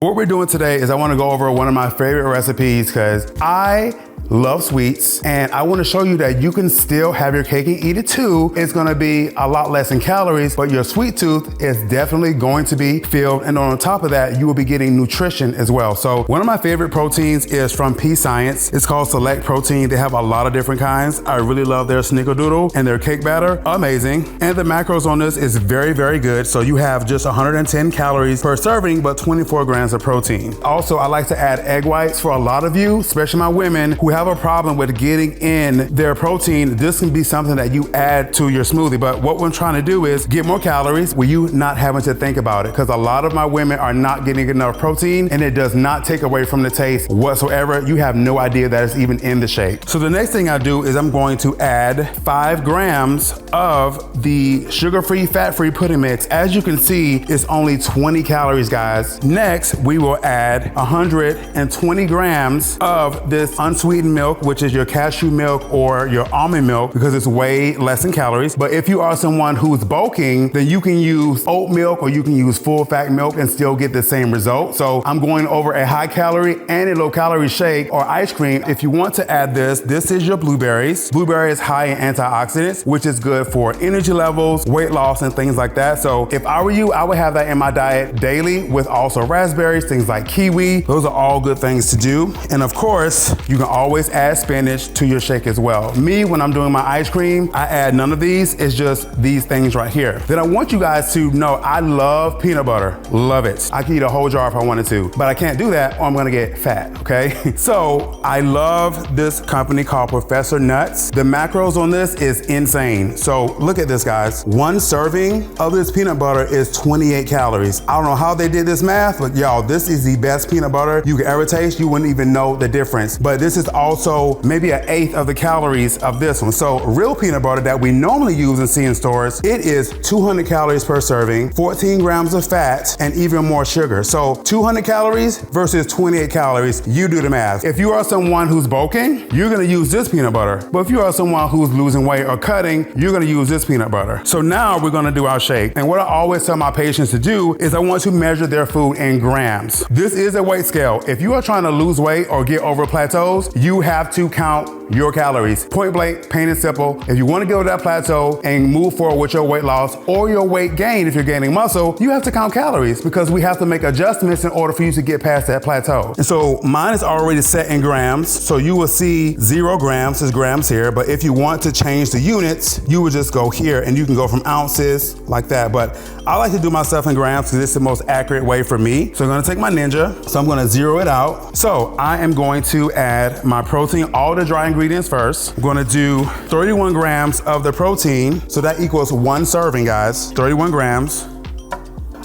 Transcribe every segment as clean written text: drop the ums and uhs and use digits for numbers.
What we're doing today is I want to go over one of my favorite recipes because I love sweets and I want to show you that you can still have your cake and eat it too. It's going to be a lot less in calories, but your sweet tooth is definitely going to be filled, and on top of that you will be getting nutrition as well. So one of my favorite proteins is from P-Science. It's called Select Protein. They have a lot of different kinds. I really love their snickerdoodle and their cake batter. Amazing. And the macros on this is very, very good. So you have just 110 calories per serving, but 24 grams of protein. Also, I like to add egg whites. For a lot of you, especially my women who have a problem with getting in their protein, this can be something that you add to your smoothie. But what we're trying to do is get more calories with you not having to think about it, because a lot of my women are not getting enough protein and it does not take away from the taste whatsoever. You have no idea that it's even in the shake. So the next thing I do is I'm going to add 5 grams of the sugar-free, fat-free pudding mix. As you can see, it's only 20 calories, guys. Next, we will add 120 grams of this unsweetened milk, which is your cashew milk or your almond milk, because it's way less in calories. But if you are someone who's bulking, then you can use oat milk or you can use full fat milk and still get the same result. So I'm going over a high calorie and a low calorie shake or ice cream. If you want to add this is your blueberries. Blueberry is high in antioxidants, which is good for energy levels, weight loss, and things like that. So if I were you, I would have that in my diet daily, with also raspberries, things like kiwi. Those are all good things to do. And of course, you can always add spinach to your shake as well. Me, when I'm doing my ice cream, I add none of these. It's just these things right here. Then I want you guys to know I love peanut butter. Love it. I can eat a whole jar if I wanted to, but I can't do that or I'm gonna get fat, okay? So I love this company called Professor Nuts. The macros on this is insane. So look at this, guys. One serving of this peanut butter is 28 calories. I don't know how they did this math, but y'all, this is the best peanut butter you could ever taste. You wouldn't even know the difference. But this is also maybe 1/8 of the calories of this one. So real peanut butter that we normally use and see in stores, it is 200 calories per serving, 14 grams of fat, and even more sugar. So 200 calories versus 28 calories, you do the math. If you are someone who's bulking, you're gonna use this peanut butter. But if you are someone who's losing weight or cutting, you're gonna use this peanut butter. So now we're gonna do our shake. And what I always tell my patients to do is I want to measure their food in grams. This is a weight scale. If you are trying to lose weight or get over plateaus, you have to count your calories. Point blank, plain and simple. If you want to get over that plateau and move forward with your weight loss or your weight gain, if you're gaining muscle, you have to count calories, because we have to make adjustments in order for you to get past that plateau. And so mine is already set in grams. So you will see 0 grams is grams here. But if you want to change the units, you would just go here and you can go from ounces like that. But I like to do my stuff in grams because it's the most accurate way for me. So I'm gonna take my Ninja. So I'm gonna zero it out. So I am going to add my protein, all the dry ingredients first. I'm gonna do 31 grams of the protein. So that equals 1 serving, guys. 31 grams.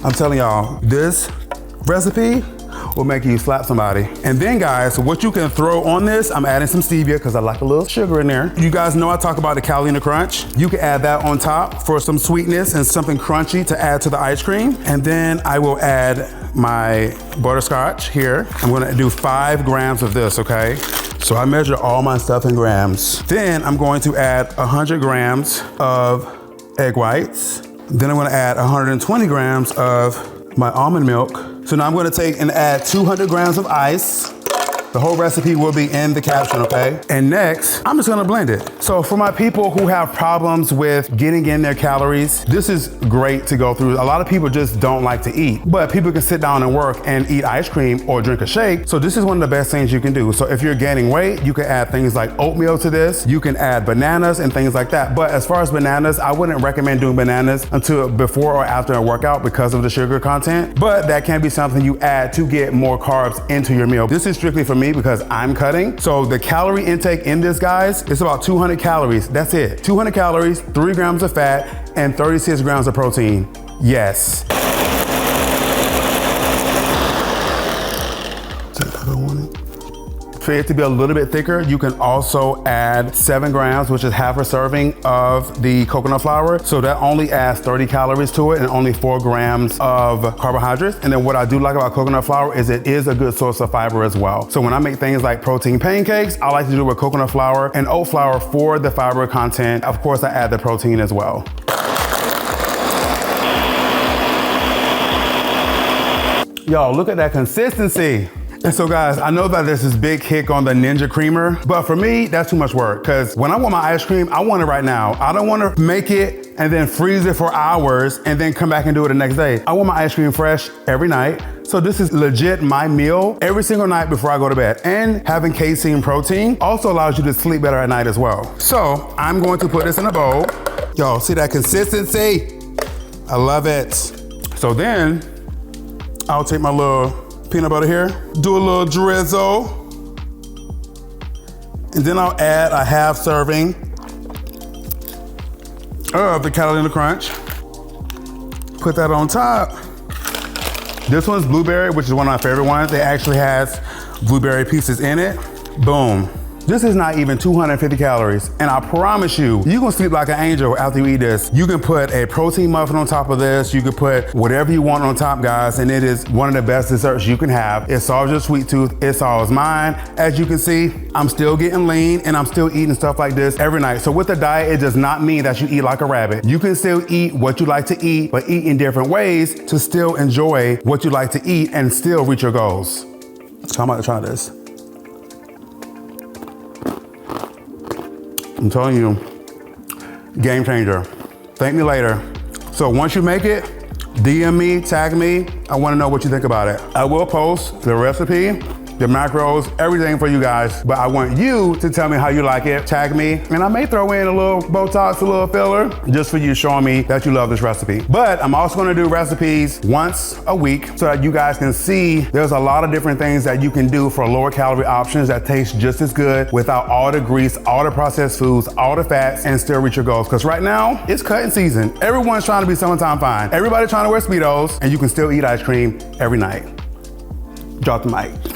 I'm telling y'all, this recipe will make you slap somebody. And then, guys, what you can throw on this, I'm adding some stevia because I like a little sugar in there. You guys know I talk about the Catalina Crunch. You can add that on top for some sweetness and something crunchy to add to the ice cream. And then I will add my butterscotch here. I'm gonna do 5 grams of this, okay? So I measure all my stuff in grams. Then I'm going to add 100 grams of egg whites. Then I'm gonna add 120 grams of my almond milk. So now I'm gonna take and add 200 grams of ice. The whole recipe will be in the caption, okay? And next, I'm just gonna blend it. So for my people who have problems with getting in their calories, this is great to go through. A lot of people just don't like to eat, but people can sit down and work and eat ice cream or drink a shake. So this is one of the best things you can do. So if you're gaining weight, you can add things like oatmeal to this. You can add bananas and things like that. But as far as bananas, I wouldn't recommend doing bananas until before or after a workout because of the sugar content. But that can be something you add to get more carbs into your meal. This is strictly for me because I'm cutting. So the calorie intake in this, guys, is about 200 calories. That's it. 200 calories, 3 grams of fat, and 36 grams of protein. Yes. For it to be a little bit thicker, you can also add 7 grams, which is half a serving of the coconut flour. So that only adds 30 calories to it and only 4 grams of carbohydrates. And then what I do like about coconut flour is it is a good source of fiber as well. So when I make things like protein pancakes, I like to do it with coconut flour and oat flour for the fiber content. Of course, I add the protein as well. Yo, look at that consistency. And so guys, I know that there's this big kick on the Ninja Creamer, but for me, that's too much work. Cause when I want my ice cream, I want it right now. I don't wanna make it and then freeze it for hours and then come back and do it the next day. I want my ice cream fresh every night. So this is legit my meal every single night before I go to bed. And having casein protein also allows you to sleep better at night as well. So I'm going to put this in a bowl. Yo, see that consistency? I love it. So then I'll take my little peanut butter here, do a little drizzle, and then I'll add a half serving of the Catalina Crunch. Put that on top. This one's blueberry, which is one of my favorite ones. It actually has blueberry pieces in it. Boom. This is not even 250 calories. And I promise you, you're gonna sleep like an angel after you eat this. You can put a protein muffin on top of this. You can put whatever you want on top, guys. And it is one of the best desserts you can have. It solves your sweet tooth. It solves mine. As you can see, I'm still getting lean and I'm still eating stuff like this every night. So with the diet, it does not mean that you eat like a rabbit. You can still eat what you like to eat, but eat in different ways to still enjoy what you like to eat and still reach your goals. So I'm about to try this. I'm telling you, game changer. Thank me later. So once you make it, DM me, tag me. I wanna know what you think about it. I will post the recipe, the macros, everything for you guys, but I want you to tell me how you like it, tag me, and I may throw in a little Botox, a little filler, just for you showing me that you love this recipe. But I'm also gonna do recipes once a week so that you guys can see there's a lot of different things that you can do for lower calorie options that taste just as good without all the grease, all the processed foods, all the fats, and still reach your goals. Because right now, it's cutting season. Everyone's trying to be summertime fine. Everybody trying to wear Speedos, and you can still eat ice cream every night. Drop the mic.